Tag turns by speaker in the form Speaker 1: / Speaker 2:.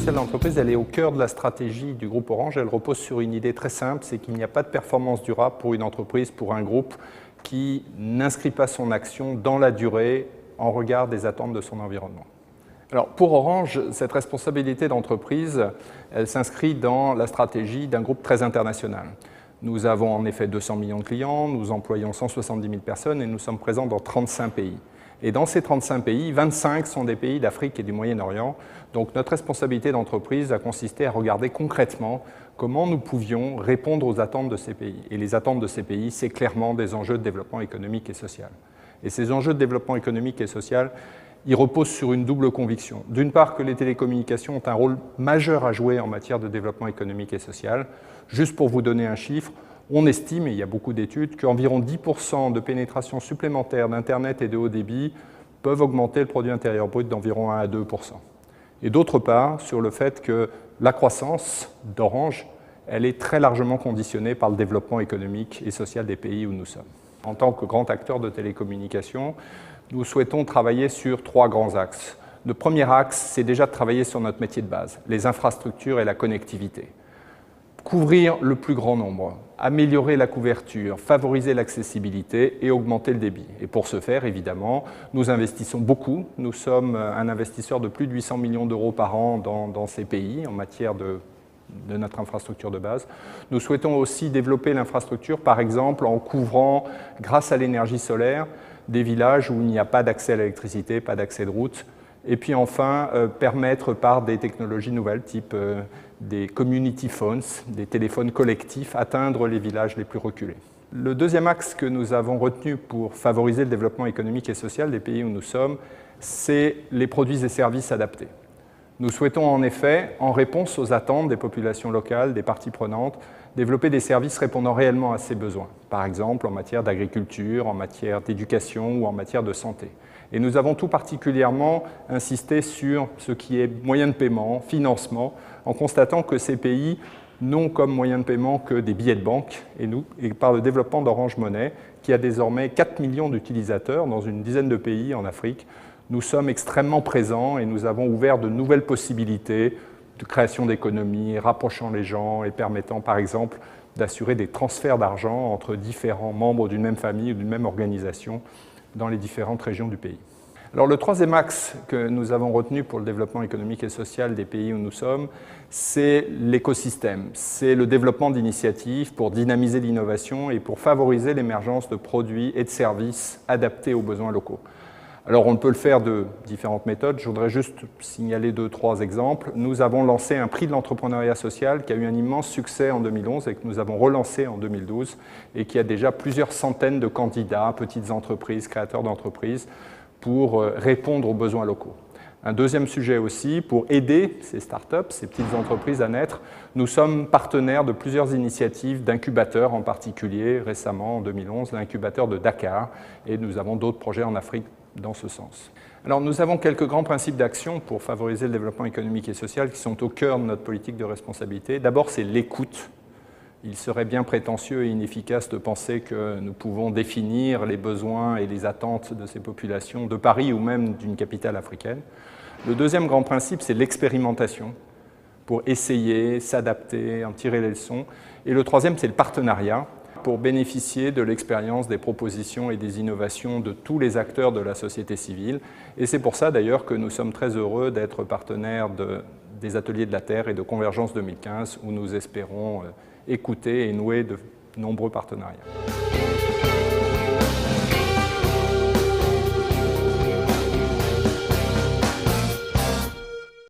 Speaker 1: sociale d'entreprise, elle est au cœur de la stratégie du groupe Orange. Elle repose sur une idée très simple, c'est qu'il n'y a pas de performance durable pour une entreprise, pour un groupe qui n'inscrit pas son action dans la durée en regard des attentes de son environnement. Alors pour Orange, cette responsabilité d'entreprise, elle s'inscrit dans la stratégie d'un groupe très international. Nous avons en effet 200 millions de clients, nous employons 170 000 personnes et nous sommes présents dans 35 pays. Et dans ces 35 pays, 25 sont des pays d'Afrique et du Moyen-Orient. Donc notre responsabilité d'entreprise a consisté à regarder concrètement comment nous pouvions répondre aux attentes de ces pays. Et les attentes de ces pays, c'est clairement des enjeux de développement économique et social. Et ces enjeux de développement économique et social, ils reposent sur une double conviction. D'une part, que les télécommunications ont un rôle majeur à jouer en matière de développement économique et social. Juste pour vous donner un chiffre, on estime, et il y a beaucoup d'études, qu'environ 10% de pénétration supplémentaire d'Internet et de haut débit peuvent augmenter le produit intérieur brut d'environ 1 à 2%. Et d'autre part, sur le fait que la croissance d'Orange, elle est très largement conditionnée par le développement économique et social des pays où nous sommes. En tant que grand acteur de télécommunications, nous souhaitons travailler sur 3 grands axes. Le premier axe, c'est déjà de travailler sur notre métier de base, les infrastructures et la connectivité. Couvrir le plus grand nombre, améliorer la couverture, favoriser l'accessibilité et augmenter le débit. Et pour ce faire, évidemment, nous investissons beaucoup. Nous sommes un investisseur de plus de 800 millions d'euros par an dans ces pays en matière de notre infrastructure de base. Nous souhaitons aussi développer l'infrastructure, par exemple, en couvrant, grâce à l'énergie solaire, des villages où il n'y a pas d'accès à l'électricité, pas d'accès de route. Et puis enfin, permettre par des technologies nouvelles, type des community phones, des téléphones collectifs, atteindre les villages les plus reculés. Le deuxième axe que nous avons retenu pour favoriser le développement économique et social des pays où nous sommes, c'est les produits et services adaptés. Nous souhaitons en effet, en réponse aux attentes des populations locales, des parties prenantes, développer des services répondant réellement à ces besoins, par exemple en matière d'agriculture, en matière d'éducation ou en matière de santé. Et nous avons tout particulièrement insisté sur ce qui est moyen de paiement, financement, en constatant que ces pays n'ont comme moyen de paiement que des billets de banque, et par le développement d'Orange Money, qui a désormais 4 millions d'utilisateurs dans une dizaine de pays en Afrique, nous sommes extrêmement présents et nous avons ouvert de nouvelles possibilités de création d'économies, rapprochant les gens et permettant par exemple d'assurer des transferts d'argent entre différents membres d'une même famille ou d'une même organisation dans les différentes régions du pays. Alors le troisième axe que nous avons retenu pour le développement économique et social des pays où nous sommes, c'est l'écosystème, c'est le développement d'initiatives pour dynamiser l'innovation et pour favoriser l'émergence de produits et de services adaptés aux besoins locaux. Alors on peut le faire de différentes méthodes, je voudrais juste signaler 2-3 exemples. Nous avons lancé un prix de l'entrepreneuriat social qui a eu un immense succès en 2011 et que nous avons relancé en 2012 et qui a déjà plusieurs centaines de candidats, petites entreprises, créateurs d'entreprises, pour répondre aux besoins locaux. Un deuxième sujet aussi, pour aider ces startups, ces petites entreprises à naître, nous sommes partenaires de plusieurs initiatives d'incubateurs, en particulier récemment en 2011, l'incubateur de Dakar, et nous avons d'autres projets en Afrique dans ce sens. Alors nous avons quelques grands principes d'action pour favoriser le développement économique et social qui sont au cœur de notre politique de responsabilité. D'abord, c'est l'écoute. Il serait bien prétentieux et inefficace de penser que nous pouvons définir les besoins et les attentes de ces populations de Paris ou même d'une capitale africaine. Le deuxième grand principe, c'est l'expérimentation pour essayer, s'adapter, en tirer les leçons. Et le troisième, c'est le partenariat pour bénéficier de l'expérience, des propositions et des innovations de tous les acteurs de la société civile. Et c'est pour ça d'ailleurs que nous sommes très heureux d'être partenaires des Ateliers de la Terre et de Convergence 2015 où nous espérons écouter et nouer de nombreux partenariats.